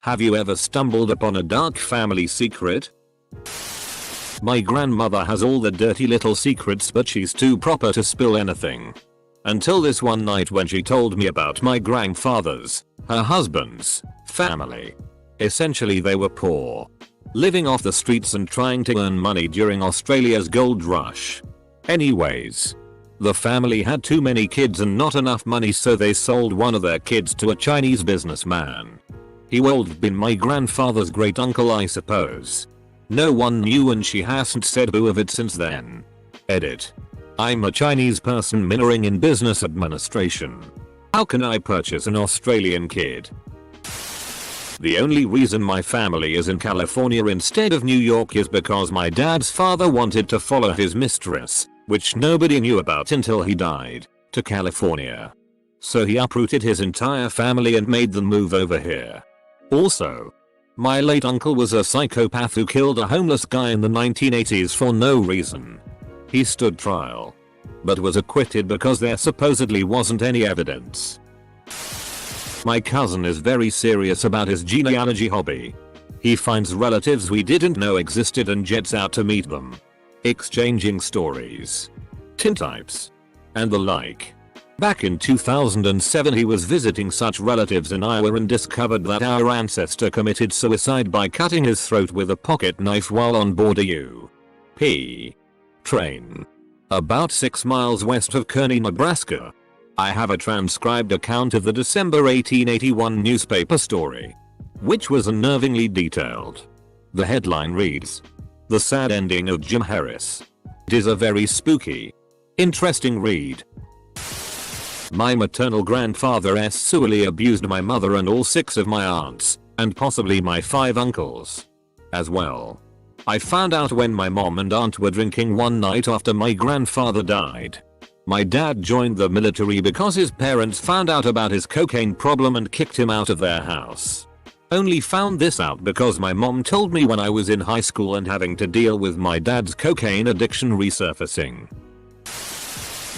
Have you ever stumbled upon a dark family secret? My grandmother has all the dirty little secrets, but she's too proper to spill anything. Until this one night when she told me about my grandfather's, her husband's, family. Essentially they were poor, living off the streets and trying to earn money during Australia's gold rush. Anyways, the family had too many kids and not enough money, so they sold one of their kids to a Chinese businessman. He would have been my grandfather's great uncle, I suppose. No one knew and she hasn't said boo of it since then. Edit. I'm a Chinese person minoring in business administration. How can I purchase an Australian kid? The only reason my family is in California instead of New York is because my dad's father wanted to follow his mistress, which nobody knew about until he died, to California. So he uprooted his entire family and made them move over here. Also, my late uncle was a psychopath who killed a homeless guy in the 1980s for no reason. He stood trial, but was acquitted because there supposedly wasn't any evidence. My cousin is very serious about his genealogy hobby. He finds relatives we didn't know existed and jets out to meet them, exchanging stories, tintypes, and the like. Back in 2007 he was visiting such relatives in Iowa and discovered that our ancestor committed suicide by cutting his throat with a pocket knife while on board a U.P. train about 6 miles west of Kearney, Nebraska. I have a transcribed account of the December 1881 newspaper story, which was unnervingly detailed. The headline reads, "The Sad Ending of Jim Harris." It is a very spooky, interesting read. My maternal grandfather sexually abused my mother and all 6 of my aunts, and possibly my 5 uncles as well. I found out when my mom and aunt were drinking one night after my grandfather died. My dad joined the military because his parents found out about his cocaine problem and kicked him out of their house. Only found this out because my mom told me when I was in high school and having to deal with my dad's cocaine addiction resurfacing.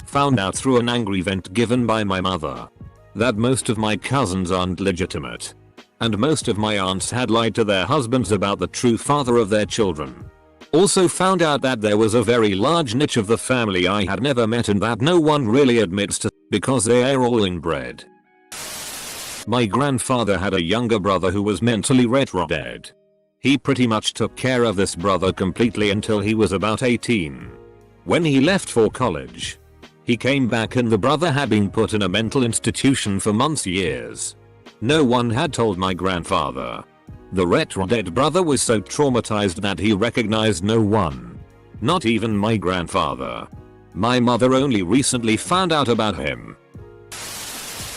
Found out through an angry vent given by my mother that most of my cousins aren't legitimate, and most of my aunts had lied to their husbands about the true father of their children. Also found out that there was a very large niche of the family I had never met and that no one really admits to because they are all inbred. My grandfather had a younger brother who was mentally retarded. He pretty much took care of this brother completely until he was about 18. When he left for college, he came back and the brother had been put in a mental institution for years. No one had told my grandfather. The retarded brother was so traumatized that he recognized no one. Not even my grandfather. My mother only recently found out about him.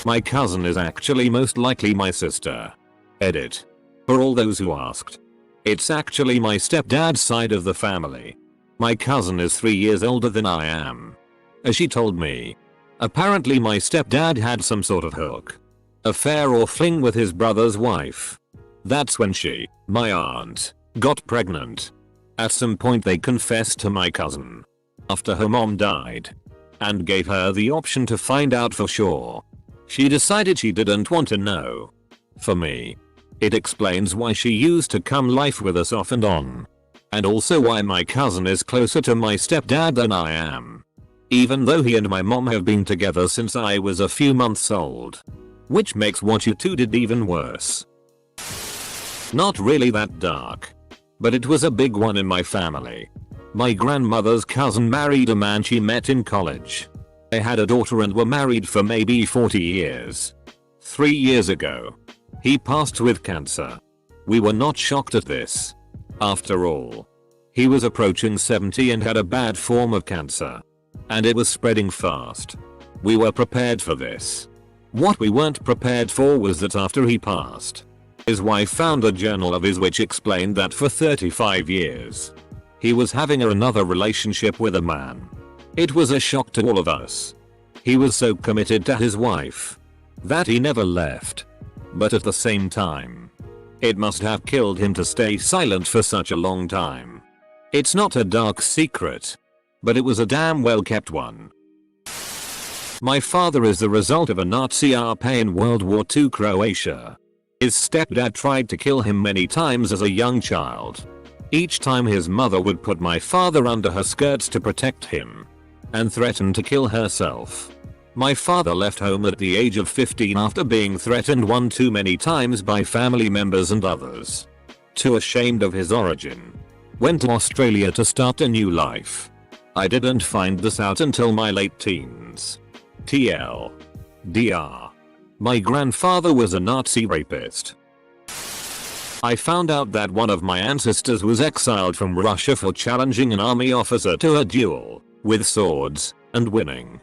My cousin is actually most likely my sister. Edit. For all those who asked. It's actually my stepdad's side of the family. My cousin is 3 years older than I am. As she told me. Apparently my stepdad had some sort of hook, affair or fling with his brother's wife. That's when she, my aunt, got pregnant. At some point they confessed to my cousin after her mom died and gave her the option to find out for sure. She decided she didn't want to know. For me, it explains why she used to come live with us off and on. And also why my cousin is closer to my stepdad than I am. Even though he and my mom have been together since I was a few months old. Which makes what you two did even worse. Not really that dark, but it was a big one in my family. My grandmother's cousin married a man she met in college. They had a daughter and were married for maybe 40 years. 3 years ago, he passed with cancer. We were not shocked at this. After all, he was approaching 70 and had a bad form of cancer. And it was spreading fast. We were prepared for this. What we weren't prepared for was that after he passed, his wife found a journal of his which explained that for 35 years, he was having another relationship with a man. It was a shock to all of us. He was so committed to his wife that he never left. But at the same time, it must have killed him to stay silent for such a long time. It's not a dark secret, but it was a damn well kept one. My father is the result of a Nazi RP in World War II Croatia. His stepdad tried to kill him many times as a young child. Each time his mother would put my father under her skirts to protect him and threaten to kill herself. My father left home at the age of 15 after being threatened one too many times by family members and others. Too ashamed of his origin, went to Australia to start a new life. I didn't find this out until my late teens. TLDR. My grandfather was a Nazi rapist. I found out that one of my ancestors was exiled from Russia for challenging an army officer to a duel with swords and winning.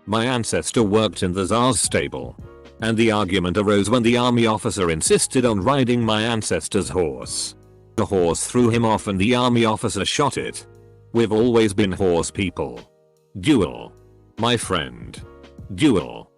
My ancestor worked in the Tsar's stable, and the argument arose when the army officer insisted on riding my ancestor's horse. The horse threw him off and the army officer shot it. We've always been horse people. Duel. My friend. Duel.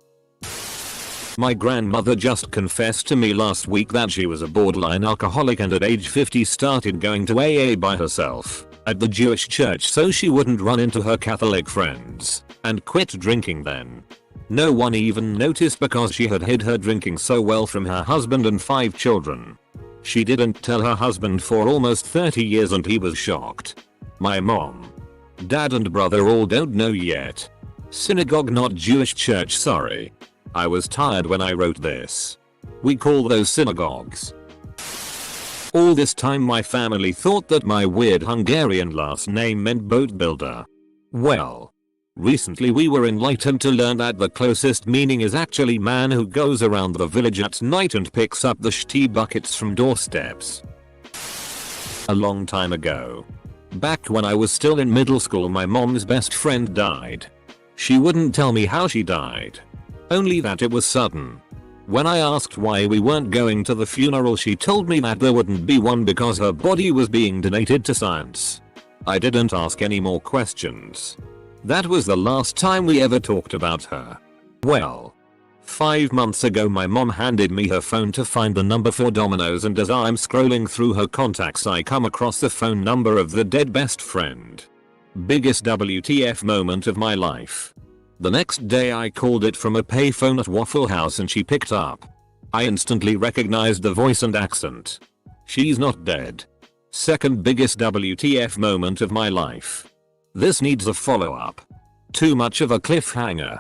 My grandmother just confessed to me last week that she was a borderline alcoholic and at age 50 started going to AA by herself at the Jewish church so she wouldn't run into her Catholic friends, and quit drinking then. No one even noticed because she had hid her drinking so well from her husband and 5 children. She didn't tell her husband for almost 30 years and he was shocked. My mom, dad and brother all don't know yet. Synagogue, not Jewish church, sorry. I was tired when I wrote this. We call those synagogues. All this time my family thought that my weird Hungarian last name meant boat builder. Well, recently we were enlightened to learn that the closest meaning is actually man who goes around the village at night and picks up the shti buckets from doorsteps. A long time ago, back when I was still in middle school, my mom's best friend died. She wouldn't tell me how she died, only that it was sudden. When I asked why we weren't going to the funeral, she told me that there wouldn't be one because her body was being donated to science. I didn't ask any more questions. That was the last time we ever talked about her. Well, 5 months ago my mom handed me her phone to find the number for Domino's, and as I'm scrolling through her contacts I come across the phone number of the dead best friend. Biggest WTF moment of my life. The next day I called it from a payphone at Waffle House and she picked up. I instantly recognized the voice and accent. She's not dead. Second biggest WTF moment of my life. This needs a follow-up. Too much of a cliffhanger.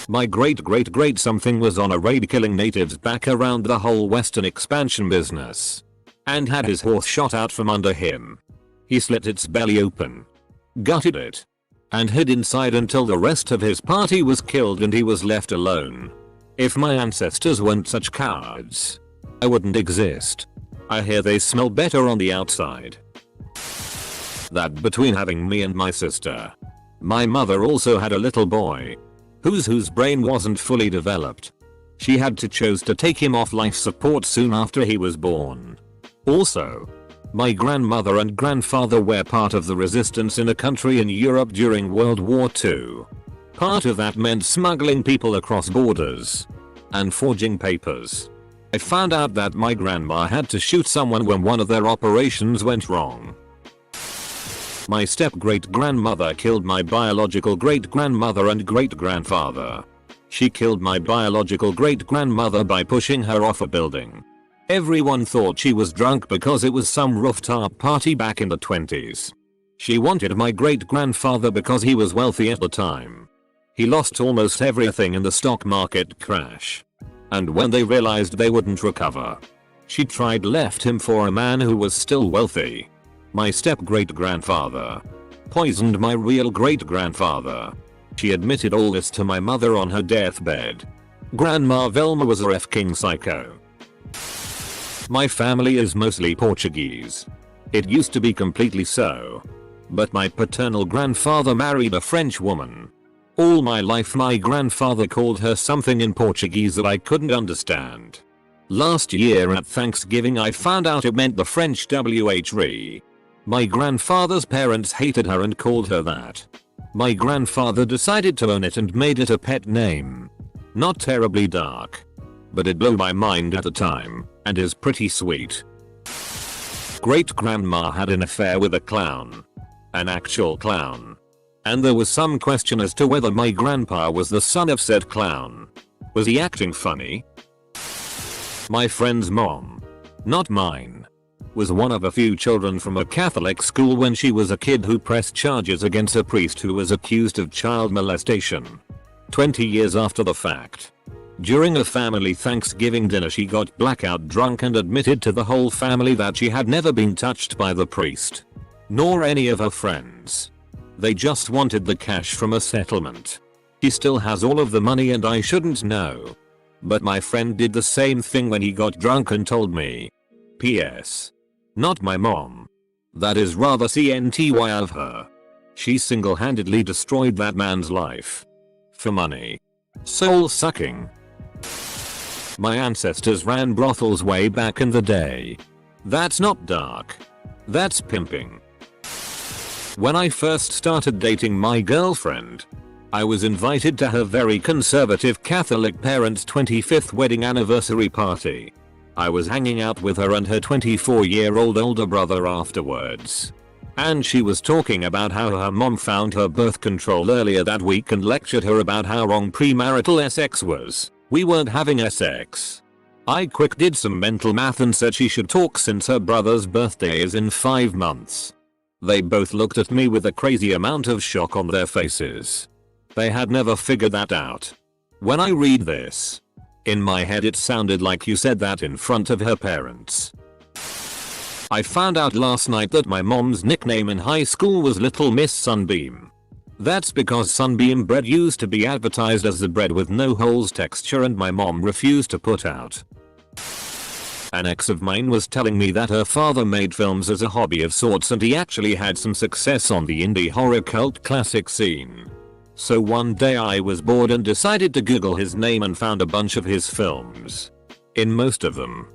My great something was on a raid killing natives back around the whole Western expansion business, and had his horse shot out from under him. He slit its belly open, gutted it, and hid inside until the rest of his party was killed and he was left alone. If my ancestors weren't such cowards, I wouldn't exist. I hear they smell better on the outside. That between having me and my sister, my mother also had a little boy whose brain wasn't fully developed. She had to choose to take him off life support soon after he was born. Also, my grandmother and grandfather were part of the resistance in a country in Europe during World War II. Part of that meant smuggling people across borders and forging papers. I found out that my grandma had to shoot someone when one of their operations went wrong. My step-great-grandmother killed my biological great-grandmother and great-grandfather. She killed my biological great-grandmother by pushing her off a building. Everyone thought she was drunk because it was some rooftop party back in the 20s. She wanted my great-grandfather because he was wealthy at the time. He lost almost everything in the stock market crash. And when they realized they wouldn't recover, she left him for a man who was still wealthy. My step-great-grandfather poisoned my real great-grandfather. She admitted all this to my mother on her deathbed. Grandma Velma was a f***ing psycho. My family is mostly Portuguese. It used to be completely so. But my paternal grandfather married a French woman. All my life my grandfather called her something in Portuguese that I couldn't understand. Last year at Thanksgiving I found out it meant the French WHRE. My grandfather's parents hated her and called her that. My grandfather decided to own it and made it a pet name. Not terribly dark, but it blew my mind at the time, and is pretty sweet. Great-grandma had an affair with a clown. An actual clown. And there was some question as to whether my grandpa was the son of said clown. Was he acting funny? My friend's mom, not mine, was one of a few children from a Catholic school when she was a kid who pressed charges against a priest who was accused of child molestation. 20 years after the fact, during a family Thanksgiving dinner, she got blackout drunk and admitted to the whole family that she had never been touched by the priest, nor any of her friends. They just wanted the cash from a settlement. She still has all of the money and I shouldn't know. But my friend did the same thing when he got drunk and told me. P.S. Not my mom. That is rather CNTY of her. She single-handedly destroyed that man's life. For money. Soul sucking. My ancestors ran brothels way back in the day. That's not dark. That's pimping. When I first started dating my girlfriend, I was invited to her very conservative Catholic parents' 25th wedding anniversary party. I was hanging out with her and her 24-year-old older brother afterwards. And she was talking about how her mom found her birth control earlier that week and lectured her about how wrong premarital sex was. We weren't having sex. I quick did some mental math and said she should talk since her brother's birthday is in 5 months. They both looked at me with a crazy amount of shock on their faces. They had never figured that out. When I read this, in my head it sounded like you said that in front of her parents. I found out last night that my mom's nickname in high school was Little Miss Sunbeam. That's because Sunbeam bread used to be advertised as the bread with no holes texture and my mom refused to put out. An ex of mine was telling me that her father made films as a hobby of sorts and he actually had some success on the indie horror cult classic scene. So one day I was bored and decided to Google his name and found a bunch of his films. In most of them,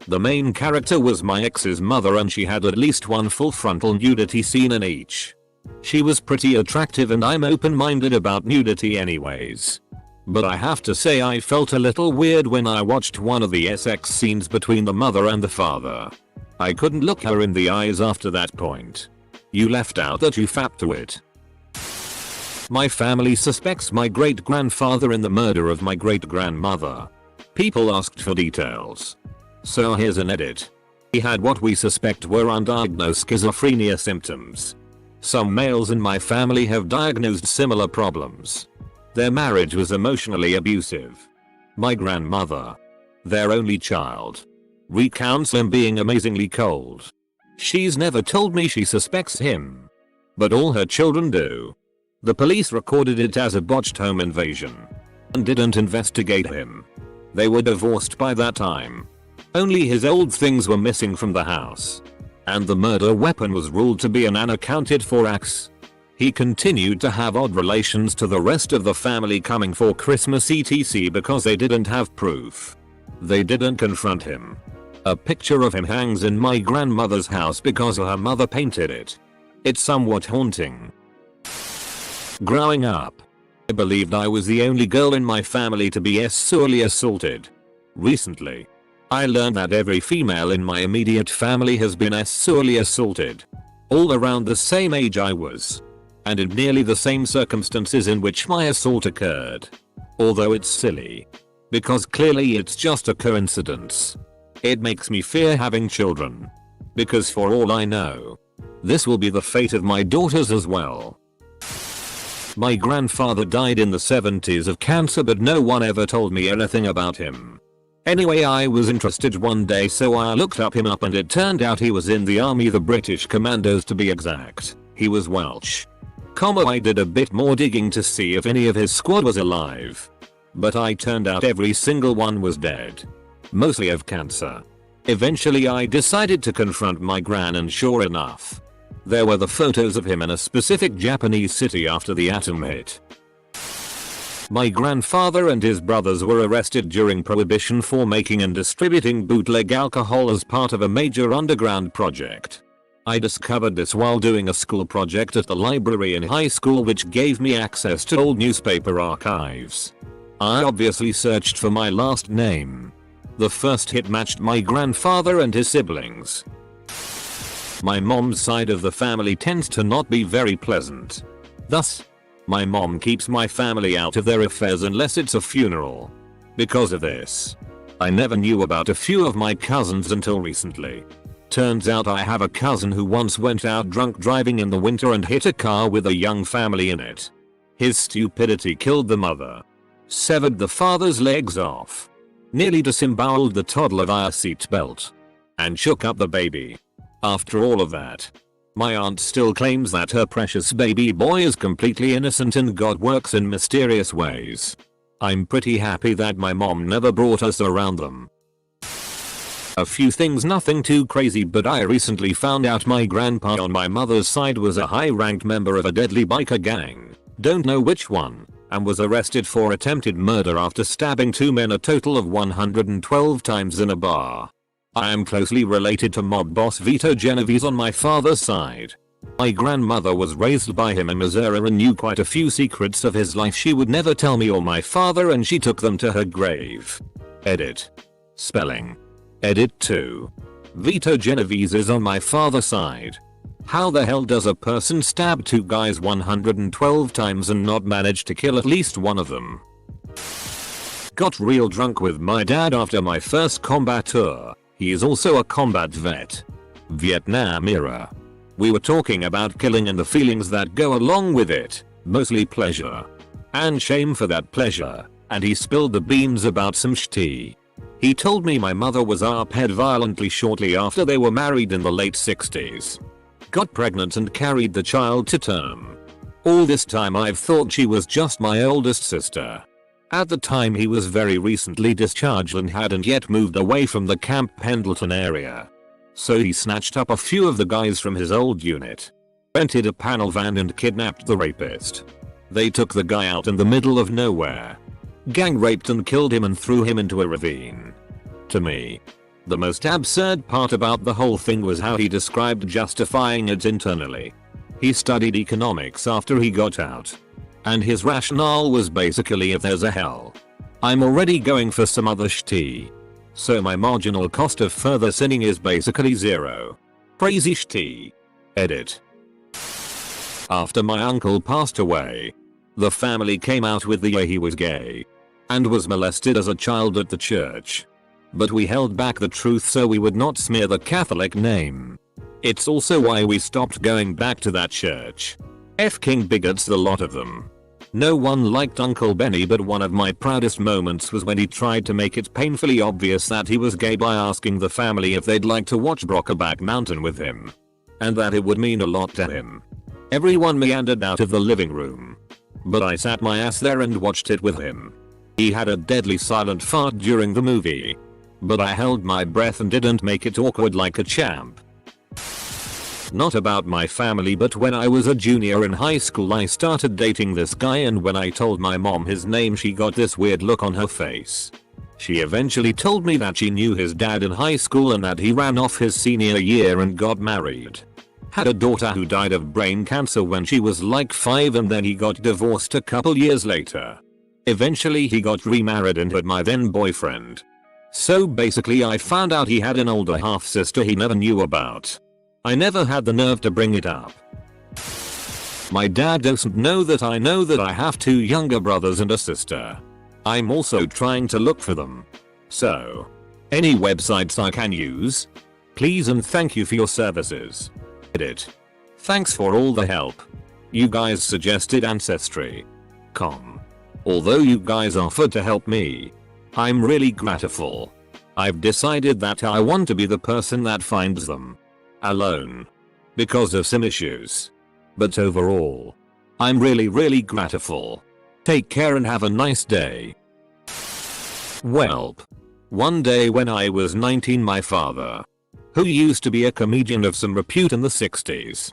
the main character was my ex's mother and she had at least one full frontal nudity scene in each. She was pretty attractive and I'm open-minded about nudity anyways. But I have to say I felt a little weird when I watched one of the sex scenes between the mother and the father. I couldn't look her in the eyes after that point. You left out that you fapped to it. My family suspects my great-grandfather in the murder of my great-grandmother. People asked for details. So here's an edit. He had what we suspect were undiagnosed schizophrenia symptoms. Some males in my family have diagnosed similar problems. Their marriage was emotionally abusive. My grandmother, their only child, recounts him being amazingly cold. She's never told me she suspects him. But all her children do. The police recorded it as a botched home invasion and didn't investigate him. They were divorced by that time. Only his old things were missing from the house. And the murder weapon was ruled to be an unaccounted for axe. He continued to have odd relations to the rest of the family coming for Christmas etc. because they didn't have proof. They didn't confront him. A picture of him hangs in my grandmother's house because her mother painted it. It's somewhat haunting. Growing up, I believed I was the only girl in my family to be sexually assaulted. Recently, I learned that every female in my immediate family has been sexually assaulted. All around the same age I was. And in nearly the same circumstances in which my assault occurred. Although it's silly. Because clearly it's just a coincidence. It makes me fear having children. Because for all I know, this will be the fate of my daughters as well. My grandfather died in the 70s of cancer but no one ever told me anything about him. Anyway, I was interested one day so I looked him up and it turned out he was in the army, the British Commandos to be exact. He was Welsh. I did a bit more digging to see if any of his squad was alive. But I turned out every single one was dead. Mostly of cancer. Eventually I decided to confront my gran and sure enough, there were the photos of him in a specific Japanese city after the atom hit. My grandfather and his brothers were arrested during Prohibition for making and distributing bootleg alcohol as part of a major underground project. I discovered this while doing a school project at the library in high school which gave me access to old newspaper archives. I obviously searched for my last name. The first hit matched my grandfather and his siblings. My mom's side of the family tends to not be very pleasant. Thus, my mom keeps my family out of their affairs unless it's a funeral. Because of this, I never knew about a few of my cousins until recently. Turns out I have a cousin who once went out drunk driving in the winter and hit a car with a young family in it. His stupidity killed the mother, severed the father's legs off, nearly disemboweled the toddler via seatbelt, and shook up the baby. After all of that, my aunt still claims that her precious baby boy is completely innocent and God works in mysterious ways. I'm pretty happy that my mom never brought us around them. A few things, nothing too crazy, but I recently found out my grandpa on my mother's side was a high-ranked member of a deadly biker gang, don't know which one, and was arrested for attempted murder after stabbing 2 men a total of 112 times in a bar. I am closely related to mob boss Vito Genovese on my father's side. My grandmother was raised by him in Missouri and knew quite a few secrets of his life she would never tell me or my father, and she took them to her grave. Edit. Spelling. Edit 2. Vito Genovese is on my father's side. How the hell does a person stab 2 guys 112 times and not manage to kill at least one of them? Got real drunk with my dad after my first combat tour. He is also a combat vet. Vietnam era. We were talking about killing and the feelings that go along with it, mostly pleasure and shame for that pleasure, and he spilled the beans about some shit. He told me my mother was ARPed violently shortly after they were married in the late 60s. Got pregnant and carried the child to term. All this time I've thought she was just my oldest sister. At the time he was very recently discharged and hadn't yet moved away from the Camp Pendleton area. So he snatched up a few of the guys from his old unit, rented a panel van and kidnapped the rapist. They took the guy out in the middle of nowhere, gang raped and killed him and threw him into a ravine. To me, the most absurd part about the whole thing was how he described justifying it internally. He studied economics after he got out, and his rationale was basically, if there's a hell, I'm already going for some other shit. So my marginal cost of further sinning is basically zero. Crazy shit. Edit. After my uncle passed away, the family came out with the he was gay and was molested as a child at the church. But we held back the truth so we would not smear the Catholic name. It's also why we stopped going back to that church. F-king bigots, the lot of them. No one liked Uncle Benny, but one of my proudest moments was when he tried to make it painfully obvious that he was gay by asking the family if they'd like to watch Brokeback Mountain with him, and that it would mean a lot to him. Everyone meandered out of the living room, but I sat my ass there and watched it with him. He had a deadly silent fart during the movie, but I held my breath and didn't make it awkward like a champ. Not about my family, but when I was a junior in high school I started dating this guy, and when I told my mom his name she got this weird look on her face. She eventually told me that she knew his dad in high school and that he ran off his senior year and got married. Had a daughter who died of brain cancer when she was like 5, and then he got divorced a couple years later. Eventually he got remarried and had my then boyfriend. So basically I found out he had an older half sister he never knew about. I never had the nerve to bring it up. My dad doesn't know that I have 2 younger brothers and a sister. I'm also trying to look for them. So, any websites I can use? Please and thank you for your services. Edit. Thanks for all the help. You guys suggested Ancestry.com. Although you guys offered to help me, I'm really grateful. I've decided that I want to be the person that finds them. Alone. Because of some issues. But overall, I'm really grateful. Take care and have a nice day. Welp. One day when I was 19, my father, who used to be a comedian of some repute in the 60s,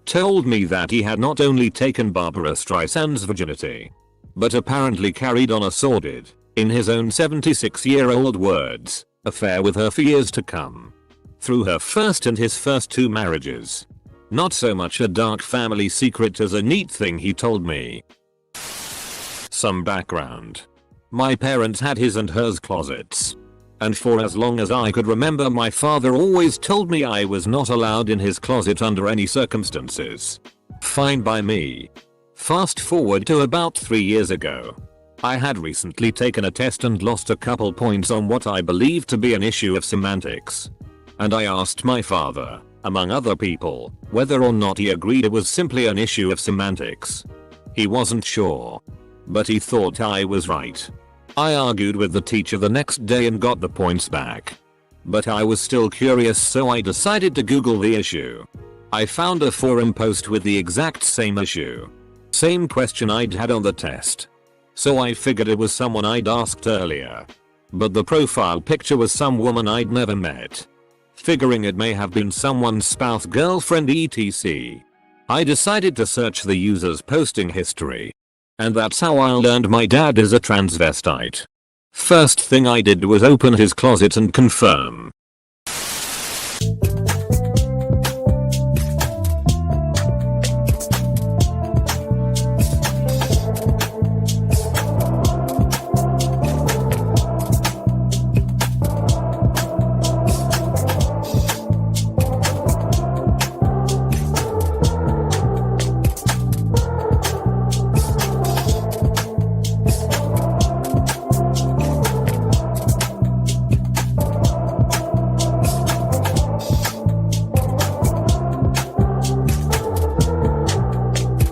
told me that he had not only taken Barbara Streisand's virginity, but apparently carried on a sordid, in his own 76-year-old words, affair with her for years to come. Through her first and his first 2 marriages. Not so much a dark family secret as a neat thing he told me. Some background. My parents had his and hers closets. And for as long as I could remember my father always told me I was not allowed in his closet under any circumstances. Fine by me. Fast forward to about 3 years ago. I had recently taken a test and lost a couple points on what I believed to be an issue of semantics. And I asked my father, among other people, whether or not he agreed it was simply an issue of semantics. He wasn't sure. But he thought I was right. I argued with the teacher the next day and got the points back. But I was still curious, so I decided to Google the issue. I found a forum post with the exact same issue. Same question I'd had on the test. So I figured it was someone I'd asked earlier. But the profile picture was some woman I'd never met. Figuring it may have been someone's spouse, girlfriend, etc. I decided to search the user's posting history. And that's how I learned my dad is a transvestite. First thing I did was open his closet and confirm.